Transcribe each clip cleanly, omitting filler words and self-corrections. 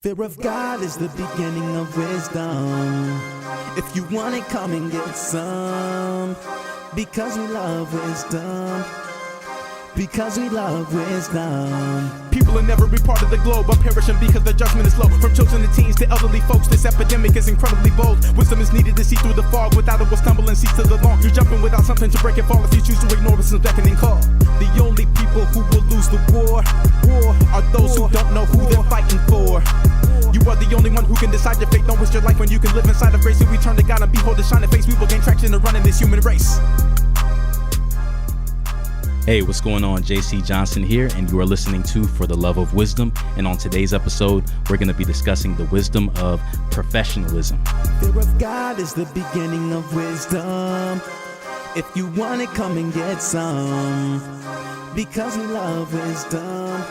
Fear of God is the beginning of wisdom. If you want it, come and get some. Because we love wisdom. Because we love wisdom. People in every part of the globe are perishing because the judgment is low. From children to teens to elderly folks, this epidemic is incredibly bold. Wisdom is needed to see through the fog. Without it, we'll stumble and see to the long. You're jumping without something to break and fall if you choose to ignore it's a beckoning call. The only people who will lose the war are those who don't know who they're fighting for. You are the only one who can decide your fate. Don't waste your life when you can live inside of grace. If we turn to God and behold His shining face, we will gain traction to run in this human race. Hey, what's going on? JC Johnson here, and you are listening to For the Love of Wisdom. And on today's episode, we're going to be discussing the wisdom of professionalism. Fear of God is the beginning of wisdom. If you want it, come and get some. Because we love wisdom.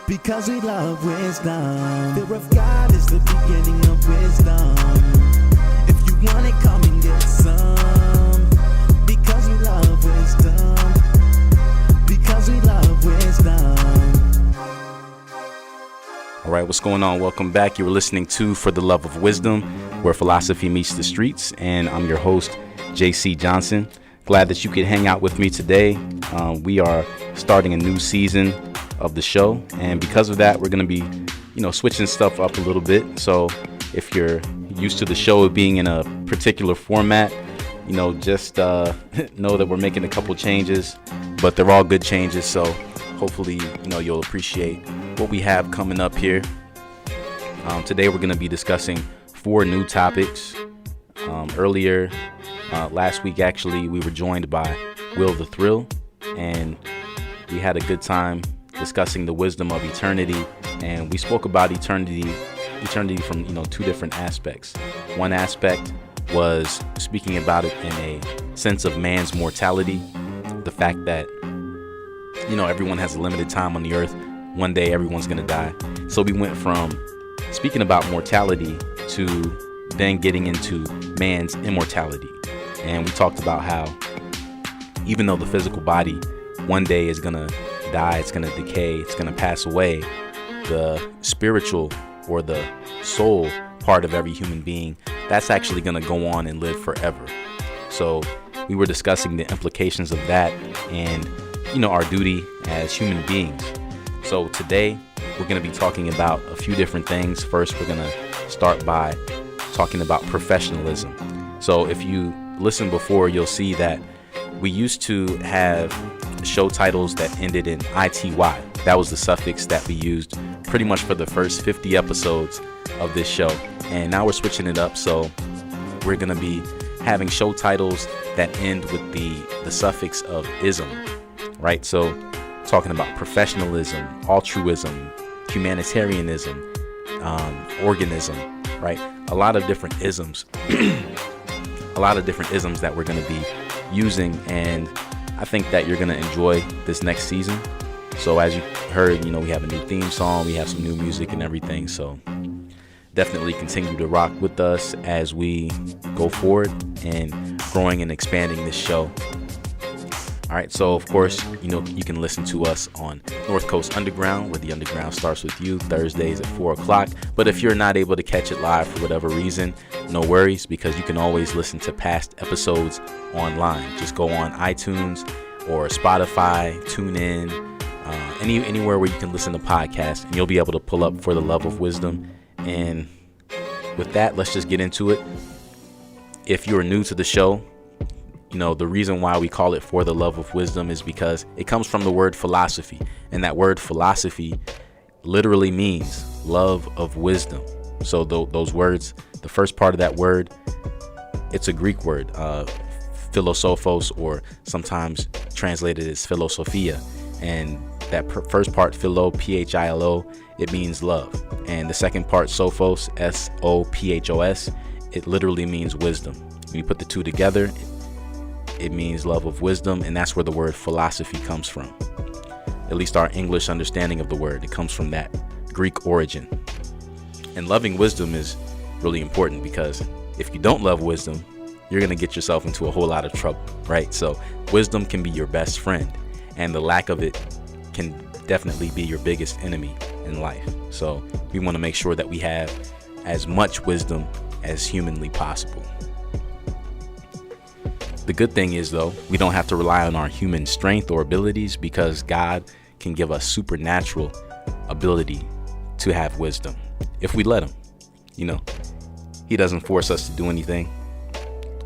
Because we love wisdom. Fear of God is the beginning of wisdom. If you want it, come and get some. Because we love wisdom. Because we love wisdom. All right, what's going on? Welcome back. You were listening to For the Love of Wisdom, where philosophy meets the streets. And I'm your host, JC Johnson. Glad that you could hang out with me today. We are starting a new season of the show. And because of that, we're going to be, switching stuff up a little bit. So if you're used to the show being in a particular format, just know that we're making a couple changes, but they're all good changes. So hopefully, you'll appreciate what we have coming up here. Today, we're going to be discussing 4 new topics. Earlier, last week, actually, we were joined by Will the Thrill, and we had a good time discussing the wisdom of eternity. And we spoke about eternity from, 2 different aspects. One aspect was speaking about it in a sense of man's mortality, the fact that everyone has a limited time on the earth. One day everyone's gonna die. So we went from speaking about mortality to then getting into man's immortality, and we talked about how even though the physical body one day is gonna die, it's gonna decay, it's gonna pass away, the spiritual or the soul part of every human being, that's actually going to go on and live forever. So we were discussing the implications of that and, our duty as human beings. So today we're going to be talking about a few different things. First, we're going to start by talking about professionalism. So if you listen before, you'll see that we used to have show titles that ended in ITY. That was the suffix that we used pretty much for the first 50 episodes of this show. And now we're switching it up. So we're going to be having show titles that end with the suffix of ism, right? So talking about professionalism, altruism, humanitarianism, organism, right? A lot of different isms, that we're going to be using. And I think that you're going to enjoy this next season. So as you heard, we have a new theme song, we have some new music and everything. So definitely continue to rock with us as we go forward and growing and expanding this show. All right, so of course, you can listen to us on North Coast Underground, where the Underground starts with you, Thursdays at 4 o'clock. But if you're not able to catch it live for whatever reason, no worries, because you can always listen to past episodes online. Just go on iTunes or Spotify, TuneIn, anywhere where you can listen to podcasts, and you'll be able to pull up For the Love of Wisdom. And with that, let's just get into it. If you're new to the show, the reason why we call it For the Love of Wisdom is because it comes from the word philosophy. And that word philosophy literally means love of wisdom. So those words, the first part of that word, it's a Greek word, philosophos, or sometimes translated as philosophia. And that first part, philo, P-H-I-L-O, it means love. And the second part, sophos, S-O-P-H-O-S, it literally means wisdom. When you put the two together, it means love of wisdom, and that's where the word philosophy comes from. At least our English understanding of the word, it comes from that Greek origin. And loving wisdom is really important, because if you don't love wisdom, you're going to get yourself into a whole lot of trouble, right? So wisdom can be your best friend, and the lack of it can definitely be your biggest enemy. in life. So we want to make sure that we have as much wisdom as humanly possible. The good thing is, though, we don't have to rely on our human strength or abilities, because God can give us supernatural ability to have wisdom if we let him. He doesn't force us to do anything.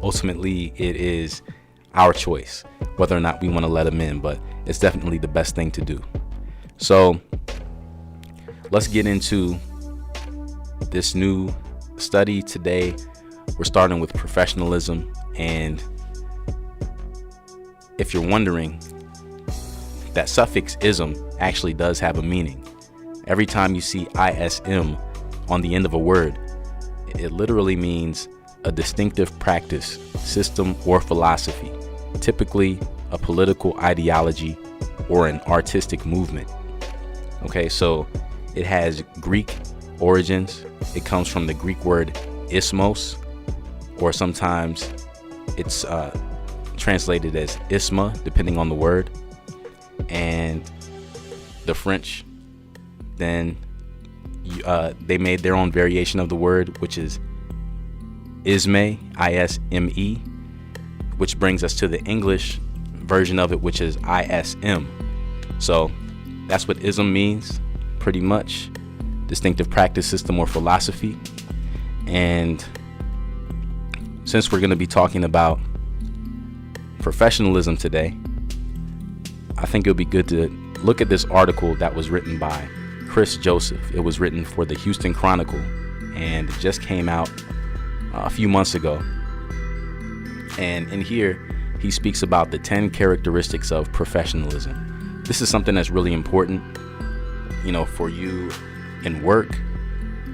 Ultimately, it is our choice whether or not we want to let him in, but it's definitely the best thing to do. So let's get into this new study today. We're starting with professionalism, and if you're wondering, that suffix ism actually does have a meaning. Every time you see ism on the end of a word, it literally means a distinctive practice, system, or philosophy, typically a political ideology or an artistic movement. Okay, so it has Greek origins. It comes from the Greek word ismos, or sometimes it's translated as isma, depending on the word. And the French, then they made their own variation of the word, which is isme, I-S-M-E, which brings us to the English version of it, which is ISM. So that's what ism means, pretty much. Distinctive practice, system, or philosophy. And since we're going to be talking about professionalism today, I think it would be good to look at this article that was written by Chris Joseph. It was written for the Houston Chronicle, and it just came out a few months ago. And in here, he speaks about the 10 characteristics of professionalism. This is something that's really important, for you in work,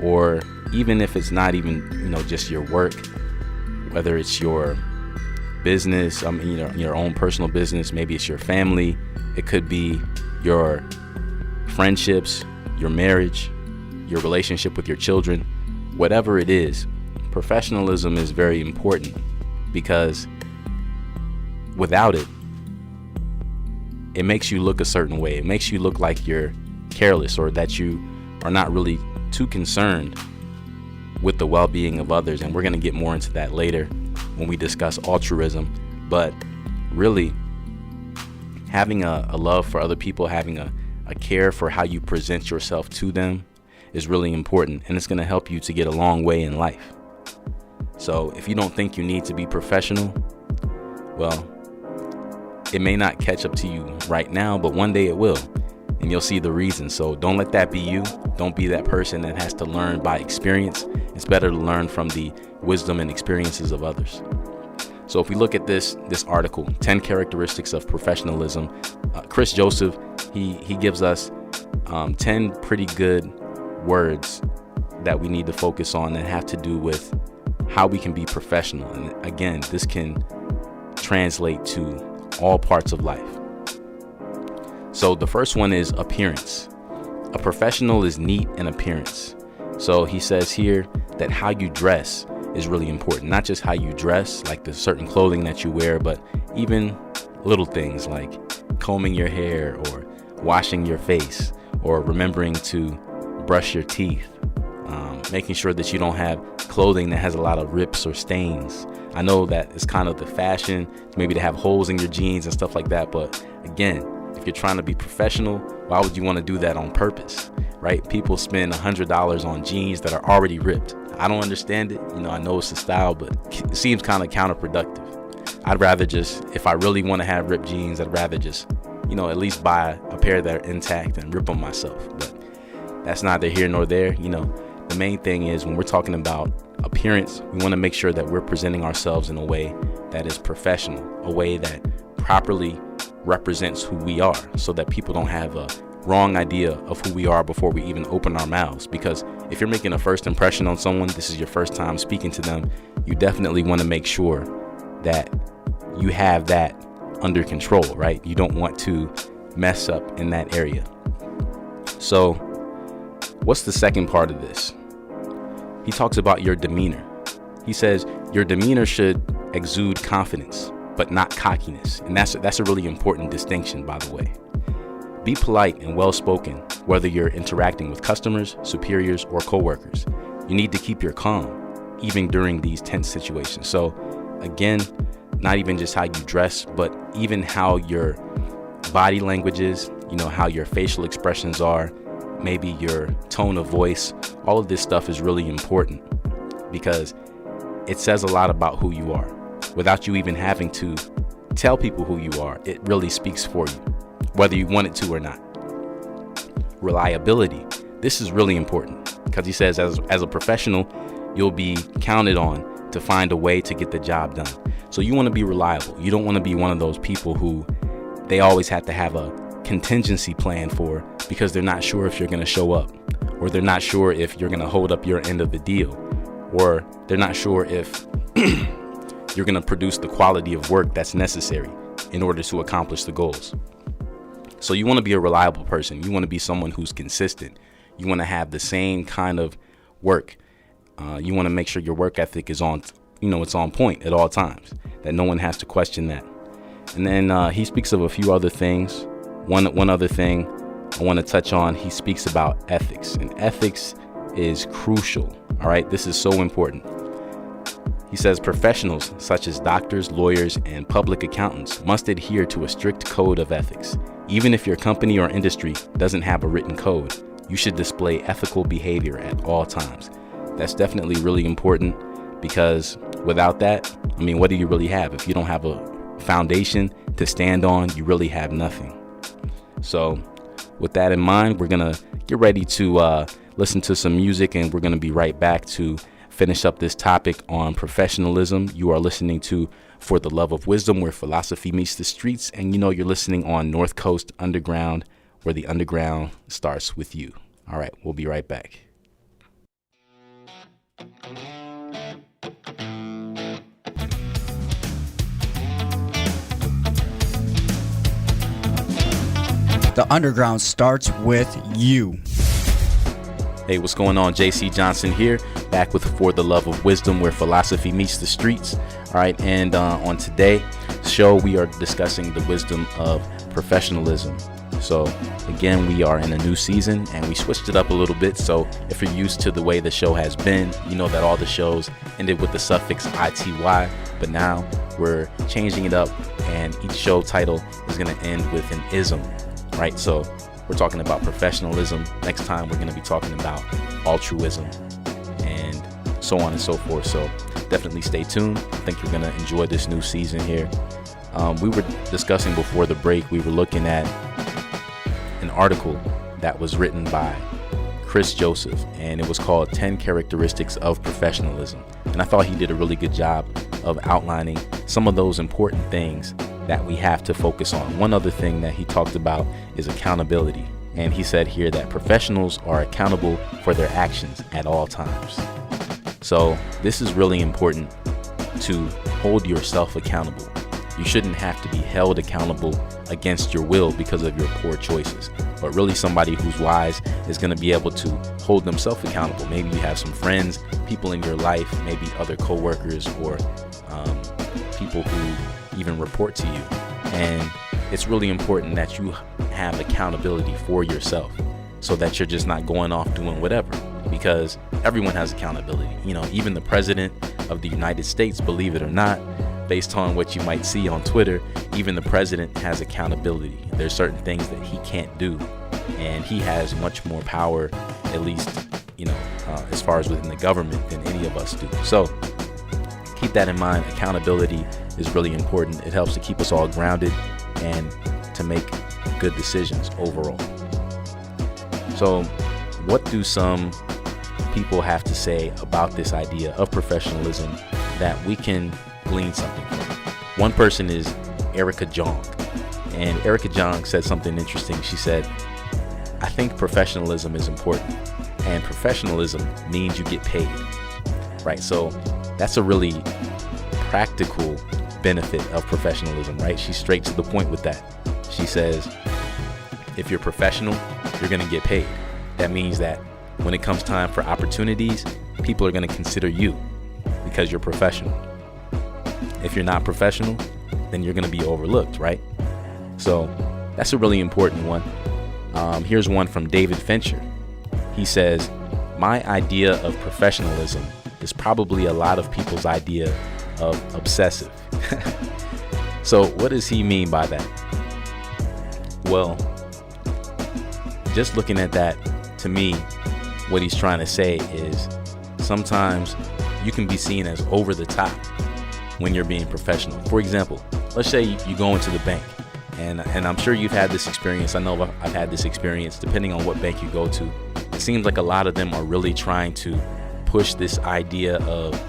or even if it's not even, just your work, whether it's your business, your own personal business, maybe it's your family, it could be your friendships, your marriage, your relationship with your children, whatever it is. Professionalism is very important, because without it, it makes you look a certain way. It makes you look like you're careless, or that you are not really too concerned with the well-being of others. And we're going to get more into that later when we discuss altruism. But really, having a love for other people, having a care for how you present yourself to them is really important, and it's going to help you to get a long way in life. So if you don't think you need to be professional, well, it may not catch up to you right now, but one day it will, and you'll see the reason. So don't let that be you. Don't be that person that has to learn by experience. It's better to learn from the wisdom and experiences of others. So if we look at this article, 10 characteristics of professionalism, Chris Joseph, he gives us 10 pretty good words that we need to focus on that have to do with how we can be professional. And again, this can translate to all parts of life. So the first one is appearance. A professional is neat in appearance. So he says here that how you dress is really important. Not just how you dress, like the certain clothing that you wear, but even little things like combing your hair, or washing your face, or remembering to brush your teeth, making sure that you don't have clothing that has a lot of rips or stains. I know that it's kind of the fashion, maybe to have holes in your jeans and stuff like that, but again, if you're trying to be professional, why would you want to do that on purpose, right? People spend $100 on jeans that are already ripped. I don't understand it. I know it's a style, but it seems kind of counterproductive. I'd rather just, if I really want to have ripped jeans, I'd rather just, at least buy a pair that are intact and rip them myself. But that's neither here nor there. The main thing is, when we're talking about appearance, we want to make sure that we're presenting ourselves in a way that is professional, a way that properly represents who we are, so that people don't have a wrong idea of who we are before we even open our mouths. Because if you're making a first impression on someone, this is your first time speaking to them, you definitely want to make sure that you have that under control, right? You don't want to mess up in that area. So what's the second part of this? He talks about your demeanor. He says your demeanor should exude confidence, but not cockiness. And that's a really important distinction, by the way. Be polite and well-spoken, whether you're interacting with customers, superiors, or coworkers. You need to keep your calm, even during these tense situations. So again, not even just how you dress, but even how your body language is, how your facial expressions are, maybe your tone of voice. All of this stuff is really important because it says a lot about who you are. Without you even having to tell people who you are, it really speaks for you, whether you want it to or not. Reliability. This is really important because he says as a professional, you'll be counted on to find a way to get the job done. So you want to be reliable. You don't want to be one of those people who they always have to have a contingency plan for because they're not sure if you're going to show up, or they're not sure if you're going to hold up your end of the deal, or they're not sure if you're going to produce the quality of work that's necessary in order to accomplish the goals. So you want to be a reliable person. You want to be someone who's consistent. You want to have the same kind of work. You want to make sure your work ethic is on, it's on point at all times, that no one has to question that. And then he speaks of a few other things. One other thing I want to touch on, he speaks about ethics, and ethics is crucial. All right, this is so important. He says professionals such as doctors, lawyers, and public accountants must adhere to a strict code of ethics. Even if your company or industry doesn't have a written code, you should display ethical behavior at all times. That's definitely really important because without that, what do you really have? If you don't have a foundation to stand on, you really have nothing. So with that in mind, we're going to get ready to listen to some music, and we're going to be right back to finish up this topic on professionalism. You are listening to For the Love of Wisdom, where philosophy meets the streets, and you're listening on North Coast Underground, where the underground starts with you. All right, we'll be right back. The underground starts with you. Hey, what's going on? JC Johnson here, back with For the Love of Wisdom, where philosophy meets the streets. All right, and on today's show, we are discussing the wisdom of professionalism. So again, we are in a new season and we switched it up a little bit. So if you're used to the way the show has been, you know that all the shows ended with the suffix ITY, but now we're changing it up and each show title is going to end with an ism, right? So we're talking about professionalism. Next time we're going to be talking about altruism and so on and so forth. So definitely stay tuned. I think you're going to enjoy this new season here. We were discussing before the break, we were looking at an article that was written by Chris Joseph, and it was called 10 Characteristics of Professionalism. And I thought he did a really good job of outlining some of those important things that we have to focus on. One other thing that he talked about is accountability. And he said here that professionals are accountable for their actions at all times. So this is really important, to hold yourself accountable. You shouldn't have to be held accountable against your will because of your poor choices, but really somebody who's wise is going to be able to hold themselves accountable. Maybe you have some friends, people in your life, maybe other coworkers or people who even report to you. And it's really important that you have accountability for yourself so that you're just not going off doing whatever, because everyone has accountability. Even the president of the United States, believe it or not, based on what you might see on Twitter, even the president has accountability. There's certain things that he can't do, and he has much more power, at least, as far as within the government, than any of us do. So keep that in mind. Accountability is really important. It helps to keep us all grounded and to make good decisions overall. So what do some people have to say about this idea of professionalism that we can glean something from? One person is Erica Jong, and Erica Jong said something interesting. She said, I think professionalism is important, and professionalism means you get paid, right? So that's a really practical benefit of professionalism, right? She's straight to the point with that. She says, if you're professional, you're going to get paid. That means that when it comes time for opportunities, people are going to consider you because you're professional. If you're not professional, then you're going to be overlooked, right? So that's a really important one. Here's one from David Fincher. He says, "My idea of professionalism is probably a lot of people's idea of obsessive." So what does he mean by that? Well, just looking at that, to me, what he's trying to say is sometimes you can be seen as over the top when you're being professional. For example, let's say you go into the bank, and I'm sure you've had this experience. I know I've had this experience. Depending on what bank you go to, it seems like a lot of them are really trying to push this idea of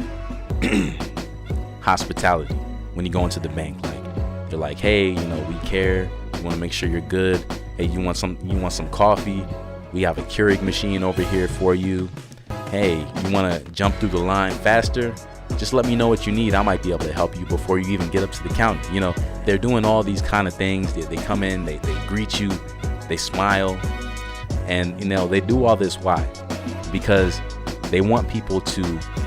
hospitality when you go into the bank. Like, they're like, "Hey, we care. We want to make sure you're good. Hey, you want some coffee? We have a Keurig machine over here for you. Hey, you want to jump through the line faster? Just let me know what you need. I might be able to help you before you even get up to the counter." They're doing all these kind of things. They come in, they greet you, they smile, and they do all this. Why? Because they want people to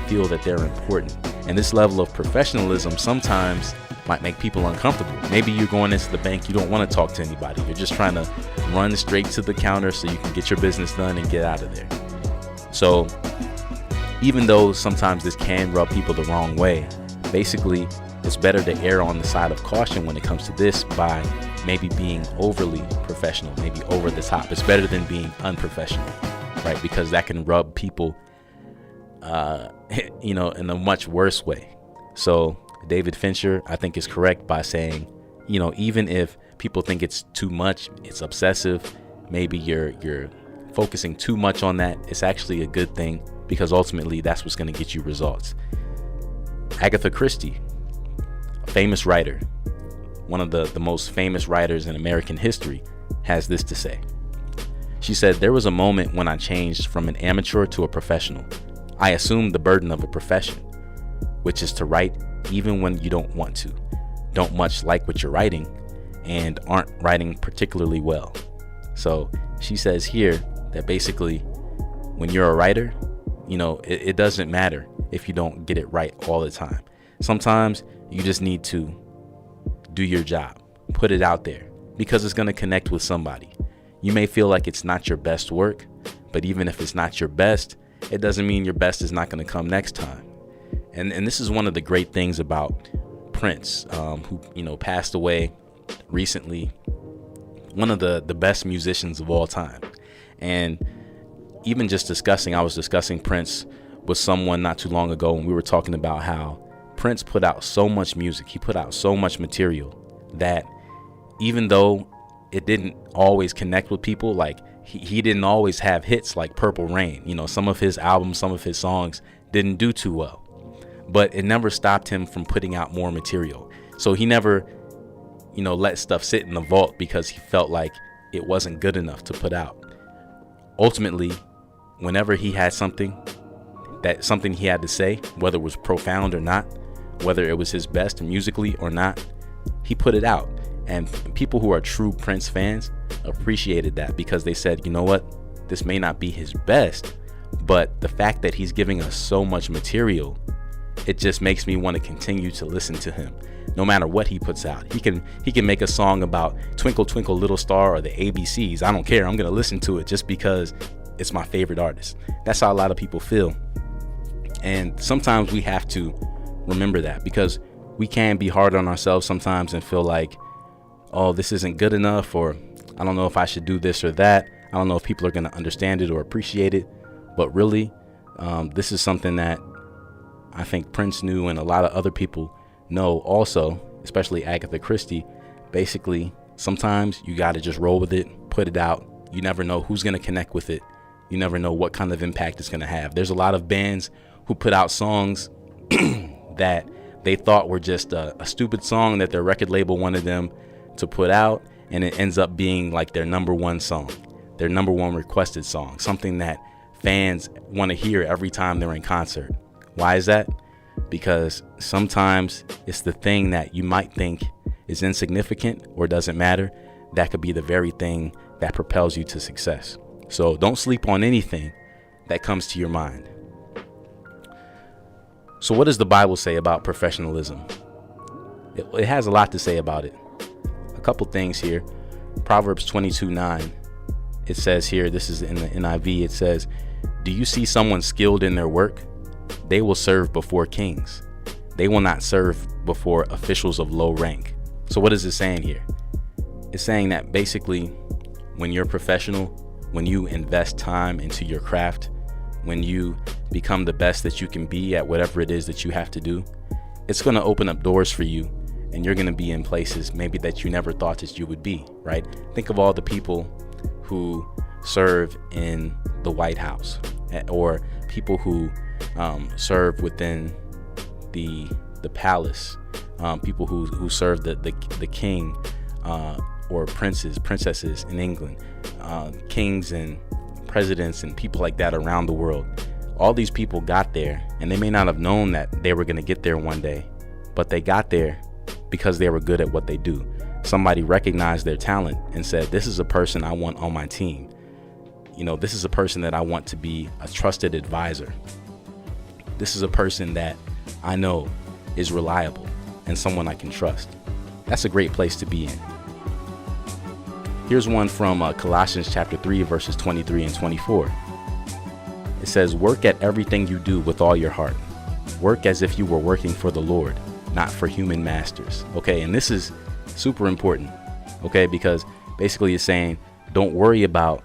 feel that they're important. And this level of professionalism sometimes might make people uncomfortable. Maybe you're going into the bank, you don't want to talk to anybody. You're just trying to run straight to the counter so you can get your business done and get out of there. So even though sometimes this can rub people the wrong way, basically it's better to err on the side of caution when it comes to this by maybe being overly professional, maybe over the top. It's better than being unprofessional, right? Because that can rub people in a much worse way. So David Fincher, I think, is correct by saying, even if people think it's too much, it's obsessive, maybe you're focusing too much on that, it's actually a good thing, because ultimately that's what's going to get you results. Agatha Christie, a famous writer, one of the most famous writers in American history, has this to say. She said, "There was a moment when I changed from an amateur to a professional. I assumed the burden of a profession, which is to write even when you don't want to, don't much like what you're writing, and aren't writing particularly well." So she says here that basically when you're a writer, it doesn't matter if you don't get it right all the time. Sometimes you just need to do your job, put it out there, because it's going to connect with somebody. You may feel like it's not your best work, but even if it's not your best, it doesn't mean your best is not going to come next time. And this is one of the great things about Prince, who passed away recently, one of the best musicians of all time. And even just I was discussing Prince with someone not too long ago, and we were talking about how Prince put out so much music, he put out so much material, that even though it didn't always connect with people, like he didn't always have hits like Purple Rain. Some of his albums, some of his songs didn't do too well, but it never stopped him from putting out more material. So he never, let stuff sit in the vault because he felt like it wasn't good enough to put out. Ultimately, whenever he had something he had to say, whether it was profound or not, whether it was his best musically or not, he put it out. And people who are true Prince fans appreciated that, because they said, you know what, this may not be his best, but the fact that he's giving us so much material, it just makes me want to continue to listen to him. No matter what he puts out, he can make a song about Twinkle Twinkle Little Star or the ABCs. I don't care. I'm going to listen to it just because it's my favorite artist. That's how a lot of people feel. And sometimes we have to remember that, because we can be hard on ourselves sometimes and feel like, oh, this isn't good enough, or I don't know if I should do this or that. I don't know if people are going to understand it or appreciate it. But really, this is something that I think Prince knew, and a lot of other people know also, especially Agatha Christie. Basically, sometimes you got to just roll with it, put it out. You never know who's going to connect with it. You never know what kind of impact it's going to have. There's a lot of bands who put out songs that they thought were just a stupid song that their record label wanted them to put out, and it ends up being like their number one song, their number one requested song, something that fans want to hear every time they're in concert. Why is that? Because sometimes it's the thing that you might think is insignificant or doesn't matter, that could be the very thing that propels you to success. So don't sleep on anything that comes to your mind. So what does the Bible say about professionalism? It has a lot to say about it. A couple things here. Proverbs 22:9 It says here, this is in the NIV, it says, "Do you see someone skilled in their work? They will serve before kings. They will not serve before officials of low rank." So what is it saying here? It's saying that basically when you're professional, when you invest time into your craft, when you become the best that you can be at whatever it is that you have to do, it's going to open up doors for you, and you're going to be in places maybe that you never thought that you would be, right? Think of all the people who serve in the White House, or people who serve within the palace, people who serve the king, or princesses in England, kings and presidents and people like that around the world. All these people got there, and they may not have known that they were going to get there one day, but they got there because they were good at what they do. Somebody recognized their talent and said, "This is a person I want on my team. You know, this is a person that I want to be a trusted advisor. This is a person that I know is reliable and someone I can trust." That's a great place to be in. Here's one from Colossians chapter 3, verses 23 and 24. It says, "Work at everything you do with all your heart. Work as if you were working for the Lord, not for human masters." Okay, and this is super important, okay, because basically it's saying don't worry about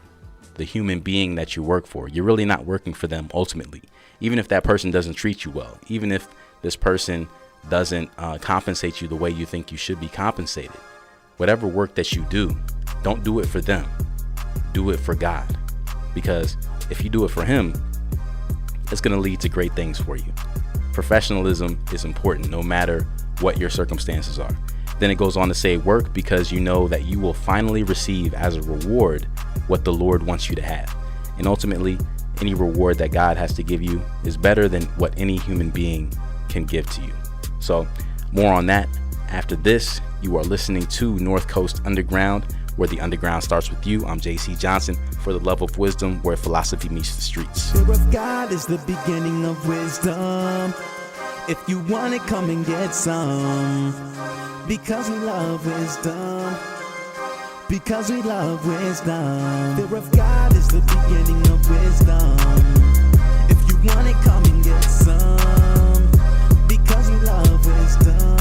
the human being that you work for. You're really not working for them ultimately. Even if that person doesn't treat you well, even if this person doesn't compensate you the way you think you should be compensated, whatever work that you do, don't do it for them. Do it for God. Because if you do it for Him, it's going to lead to great things for you. Professionalism is important no matter what your circumstances are. Then it goes on to say, work because you know that you will finally receive as a reward what the Lord wants you to have. And ultimately, any reward that God has to give you is better than what any human being can give to you. So more on that after this. You are listening to North Coast Underground, where the underground starts with you. I'm JC Johnson, for the love of wisdom, where philosophy meets the streets. Fear of God is the beginning of wisdom. If you want it, come and get some. Because we love wisdom. Because we love wisdom. Fear of God is the beginning of wisdom. If you want it, come and get some. Because we love wisdom.